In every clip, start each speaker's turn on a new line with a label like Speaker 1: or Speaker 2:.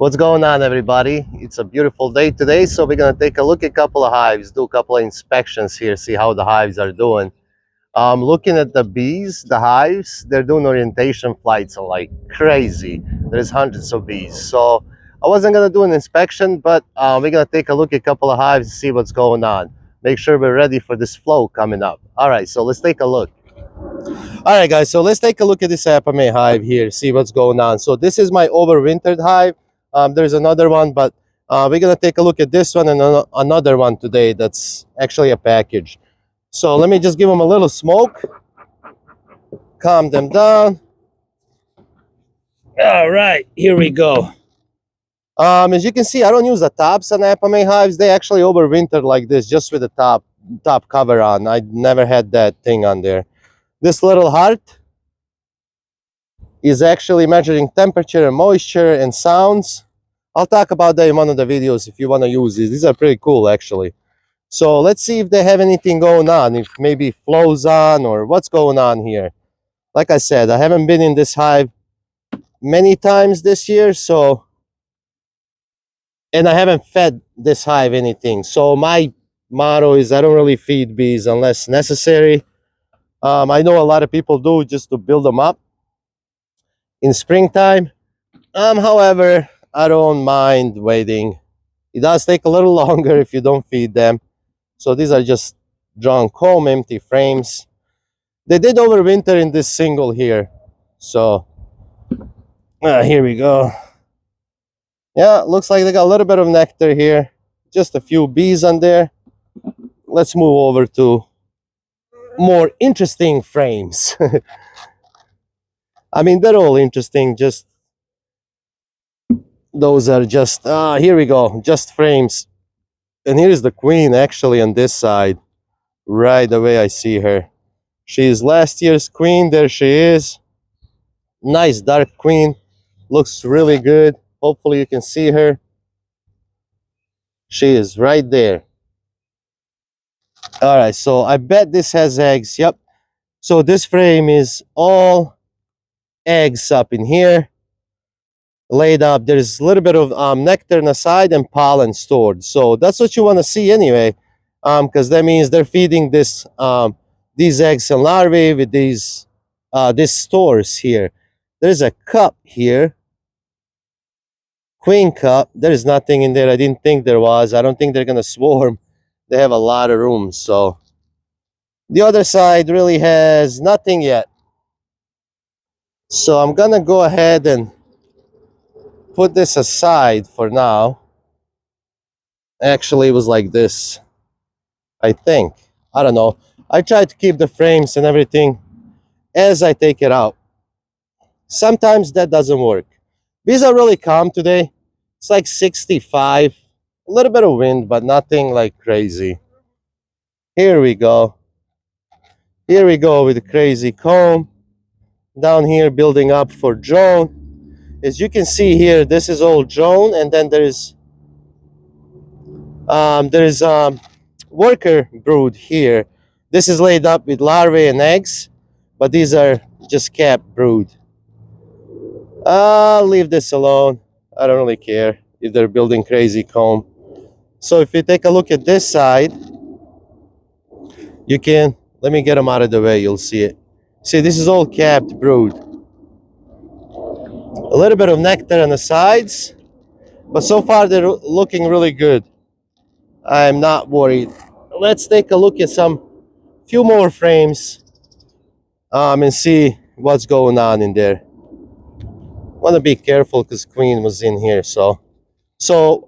Speaker 1: What's going on, everybody? It's a beautiful day today, so we're gonna take a look at a couple of hives, do a couple of inspections here, see how the hives are doing. Looking at the bees, the hives, they're doing orientation flights like crazy. There's hundreds of bees, so I wasn't gonna do an inspection, but we're gonna take a look at a couple of hives and see what's going on. Make sure we're ready for this flow coming up. All right, so let's take a look. All right, guys, so let's take a look at this Apame hive here, see what's going on. So this is my overwintered hive. There's another one, but we're going to take a look at this one and another one today that's actually a package. So let me just give them a little smoke, calm them down. All right, here we go. As you can see, I don't use the tops on Apame hives. They actually overwintered like this, just with the top cover on. I never had that thing on there. This little heart is actually measuring temperature and moisture and sounds. I'll talk about that in one of the videos if you want to use these. These are pretty cool, actually. So let's see if they have anything going on, if maybe flows on or what's going on here. Like I said, I haven't been in this hive many times this year, and I haven't fed this hive anything. So my motto is I don't really feed bees unless necessary. I know a lot of people do just to build them up in springtime. However, I don't mind waiting. It does take a little longer if you don't feed them. So these are just drawn comb, empty frames. They did overwinter in this single here. So here we go. Yeah, looks like they got a little bit of nectar here. Just a few bees on there. Let's move over to more interesting frames. I mean, they're all interesting, just those are just here we go, just frames. And here is the queen actually on this side. Right away I see her. She is last year's queen. There she is. Nice dark queen. Looks really good. Hopefully you can see her. She is right there. All right, so I bet this has eggs. Yep. So this frame is all eggs up in here, laid up. There's a little bit of nectar on the side and pollen stored. So that's what you want to see anyway, because that means they're feeding this these eggs and larvae with these stores here. There's a cup here, queen cup. There is nothing in there. I didn't think there was. I don't think they're gonna swarm. They have a lot of room. So the other side really has nothing yet. So I'm gonna go ahead and put this aside for now. Actually, it was like this, I think. I don't know. I try to keep the frames and everything as I take it out. Sometimes that doesn't work. Bees are really calm today. It's like 65. A little bit of wind, but nothing like crazy. Here we go. Here we go with the crazy comb. Down here building up for drone. As you can see here, this is all drone, and then there's worker brood here. This is laid up with larvae and eggs, but these are just capped brood. I'll leave this alone. I don't really care if they're building crazy comb. So if you take a look at this side, you can, let me get them out of the way, you'll see it. See, this is all capped brood. A little bit of nectar on the sides, but so far they're looking really good. I'm not worried. Let's take a look at few more frames and see what's going on in there. Want to be careful because queen was in here. So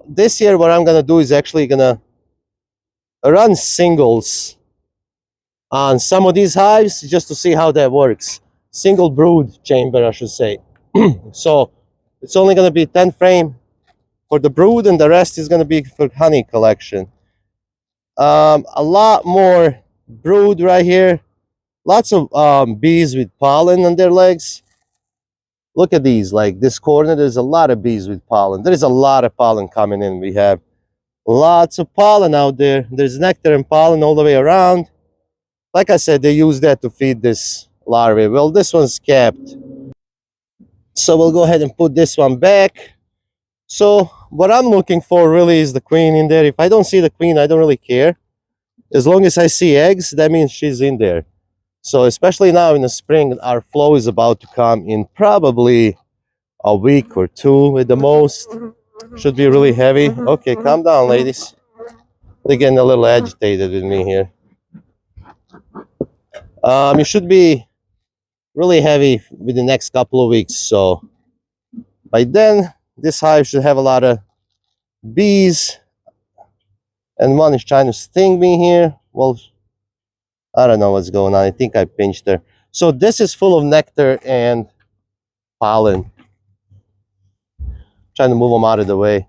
Speaker 1: this year what I'm gonna do is actually gonna run singles on some of these hives just to see how that works. Single brood chamber, I should say. So it's only gonna be 10 frame for the brood, and the rest is gonna be for honey collection. A lot more brood right here. Lots of bees with pollen on their legs. Look at these, like this corner, there's a lot of bees with pollen. There is a lot of pollen coming in. We have lots of pollen out there. There's nectar and pollen all the way around. Like I said, they use that to feed this larvae. Well, this one's capped. So we'll go ahead and put this one back. So what I'm looking for really is the queen in there. If I don't see the queen, I don't really care. As long as I see eggs, that means she's in there. So especially now in the spring, our flow is about to come in probably a week or two at the most. Should be really heavy. Okay, calm down, ladies. They're getting a little agitated with me here. It should be really heavy with the next couple of weeks. So by then, this hive should have a lot of bees. And one is trying to sting me here. Well, I don't know what's going on. I think I pinched her. So this is full of nectar and pollen. Trying to move them out of the way.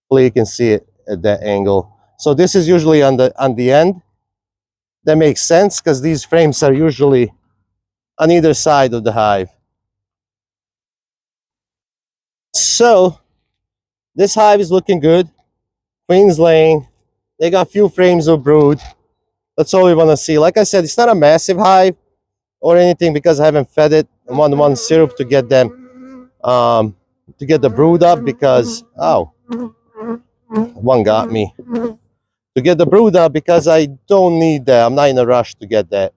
Speaker 1: Hopefully you can see it at that angle. So this is usually on the end. That makes sense because these frames are usually on either side of the hive. So this hive is looking good. Queen's laying. They got a few frames of brood. That's all we want to see. Like I said, it's not a massive hive or anything because I haven't fed it one syrup to get them to get the brood up because one got me. To get the brood up because I don't need that. I'm not in a rush to get that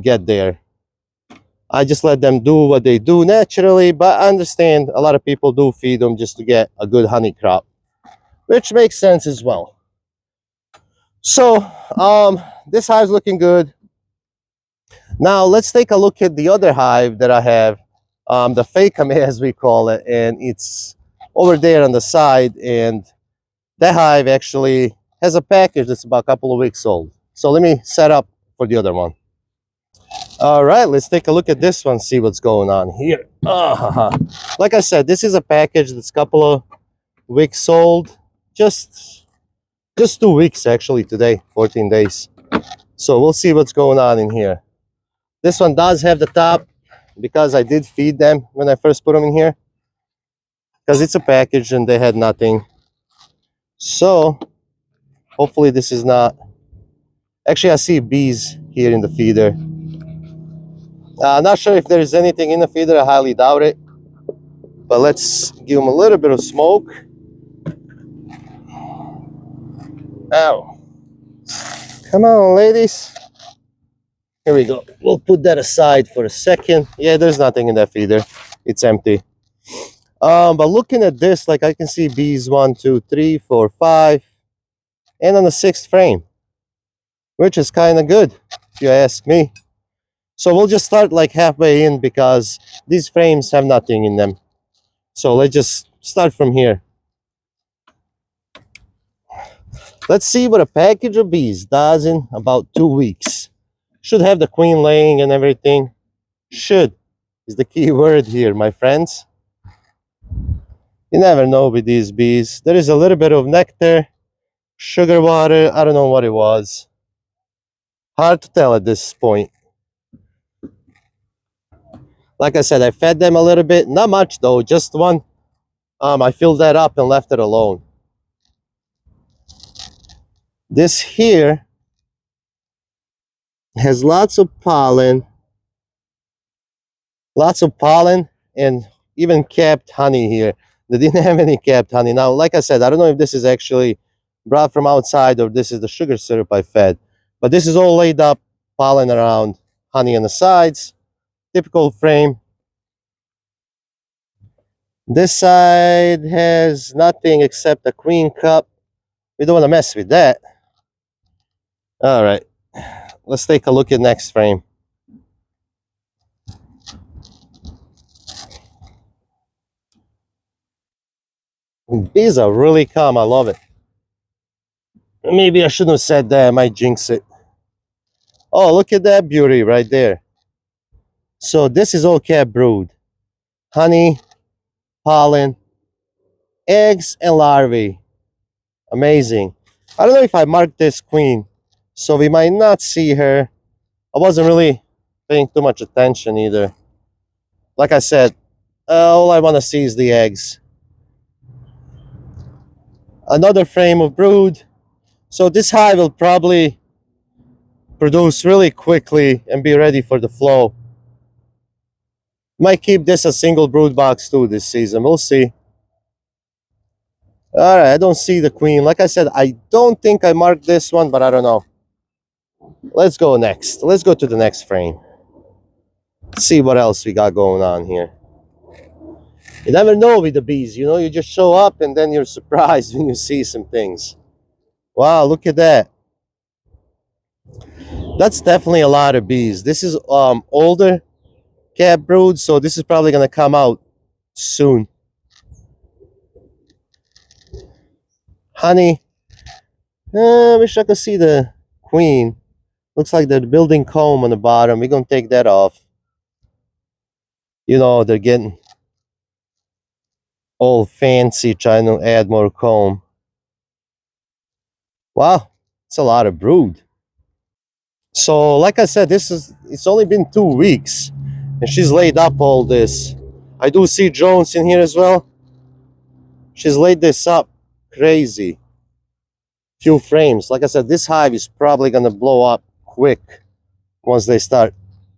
Speaker 1: get there. I just let them do what they do naturally, but I understand a lot of people do feed them just to get a good honey crop, which makes sense as well. So this hive's looking good. Now let's take a look at the other hive that I have, the fakame as we call it, and it's over there on the side. And that hive actually has a package that's about a couple of weeks old. So let me set up for the other one. All right, let's take a look at this one, see what's going on here. Like I said, this is a package that's a couple of weeks old. Just 2 weeks actually today, 14 days. So we'll see what's going on in here. This one does have the top because I did feed them when I first put them in here. Because it's a package and they had nothing. So hopefully this is not... Actually, I see bees here in the feeder. I'm not sure if there's anything in the feeder. I highly doubt it. But let's give them a little bit of smoke. Ow. Come on, ladies. Here we go. We'll put that aside for a second. Yeah, there's nothing in that feeder. It's empty. But looking at this, like I can see bees 1, 2, 3, 4, 5, and on the 6th frame, which is kind of good, if you ask me. So we'll just start like halfway in because these frames have nothing in them. So let's just start from here. Let's see what a package of bees does in about 2 weeks. Should have the queen laying and everything. Should is the key word here, my friends. You never know with these bees. There is a little bit of nectar, sugar water. I don't know what it was. Hard to tell at this point. Like I said, I fed them a little bit. Not much though, just one. I filled that up and left it alone. This here has lots of pollen. Lots of pollen and even capped honey here. They didn't have any capped honey. Now, like I said, I don't know if this is actually brought from outside or this is the sugar syrup I fed. But this is all laid up, pollen around, honey on the sides. Typical frame. This side has nothing except a queen cup. We don't want to mess with that. All right, let's take a look at next frame. Bees are really calm. I love it. Maybe I shouldn't have said that. I might jinx it. Oh, look at that beauty right there. So this is all capped brood. Honey, pollen, eggs, and larvae. Amazing. I don't know if I marked this queen, so we might not see her. I wasn't really paying too much attention either. Like I said, all I want to see is the eggs. Another frame of brood. So this hive will probably produce really quickly and be ready for the flow. Might keep this a single brood box too this season. We'll see. All right, I don't see the queen. Like I said, I don't think I marked this one, but I don't know. Let's go next. Let's go to the next frame. See what else we got going on here. You never know with the bees, you know, you just show up and then you're surprised when you see some things. Wow, look at that. That's definitely a lot of bees. This is older cat brood, so this is probably gonna come out soon. Honey, I wish I could see the queen. Looks like they're building comb on the bottom. We're gonna take that off. You know, they're getting all fancy trying to add more comb. Wow, it's a lot of brood. So, like I said, it's only been 2 weeks, and she's laid up all this. I do see Jones in here as well. She's laid this up crazy. Few frames. Like I said, this hive is probably gonna blow up quick once they start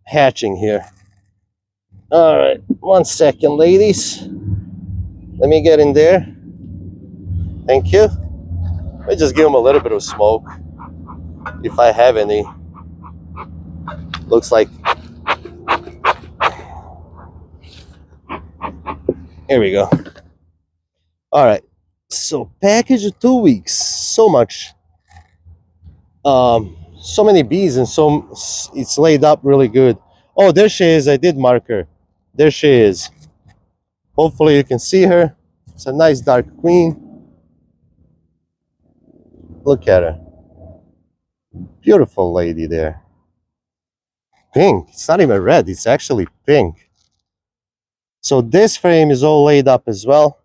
Speaker 1: hatching here. All right, 1 second, ladies. Let me get in there. Thank you. Let me just give them a little bit of smoke, if I have any. Looks like. Here we go. All right. So package of 2 weeks. So much. So many bees and so it's laid up really good. Oh, there she is. I did mark her. There she is. Hopefully you can see her. It's a nice dark queen. Look at her. Beautiful lady there. Pink. It's not even red. It's actually pink. So this frame is all laid up as well.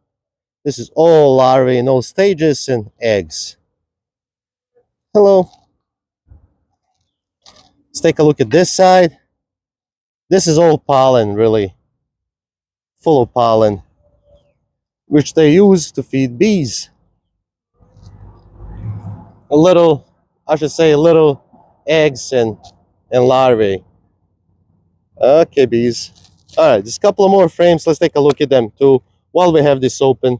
Speaker 1: This is all larvae in all stages and eggs. Hello. Let's take a look at this side. This is all pollen, really. Full of pollen, which they use to feed bees. I should say, little eggs and larvae. Okay, bees. All right, just a couple of more frames. Let's take a look at them too while we have this open.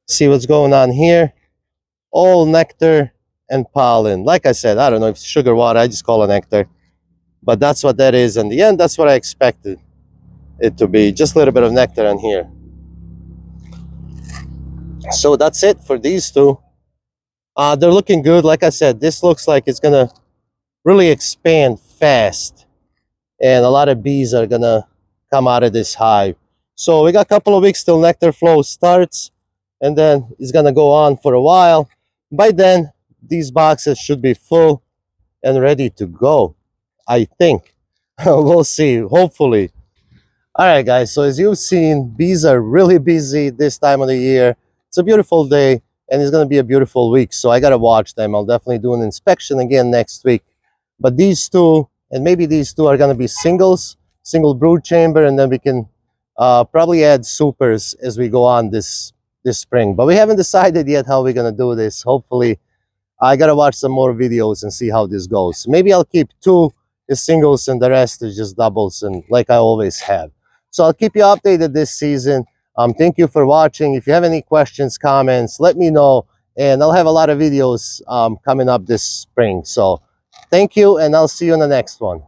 Speaker 1: See what's going on here. All nectar and pollen. Like I said, I don't know if it's sugar water. I just call it nectar. But that's what that is. In the end, that's what I expected it to be. Just a little bit of nectar in here. So that's it for these two. They're looking good. Like I said, this looks like it's going to really expand fast. And a lot of bees are going to come out of this hive. So we got a couple of weeks till nectar flow starts. And then it's going to go on for a while. By then, these boxes should be full and ready to go, I think. We'll see, hopefully. All right, guys, so as you've seen, bees are really busy this time of the year. It's a beautiful day, and it's going to be a beautiful week, so I got to watch them. I'll definitely do an inspection again next week. But these two, and maybe these two, are going to be singles, single brood chamber, and then we can probably add supers as we go on this spring. But we haven't decided yet how we're going to do this. Hopefully, I got to watch some more videos and see how this goes. Maybe I'll keep two as singles and the rest is just doubles, and like I always have. So I'll keep you updated this season. Thank you for watching. If you have any questions, comments, let me know. And I'll have a lot of videos coming up this spring. So thank you, and I'll see you in the next one.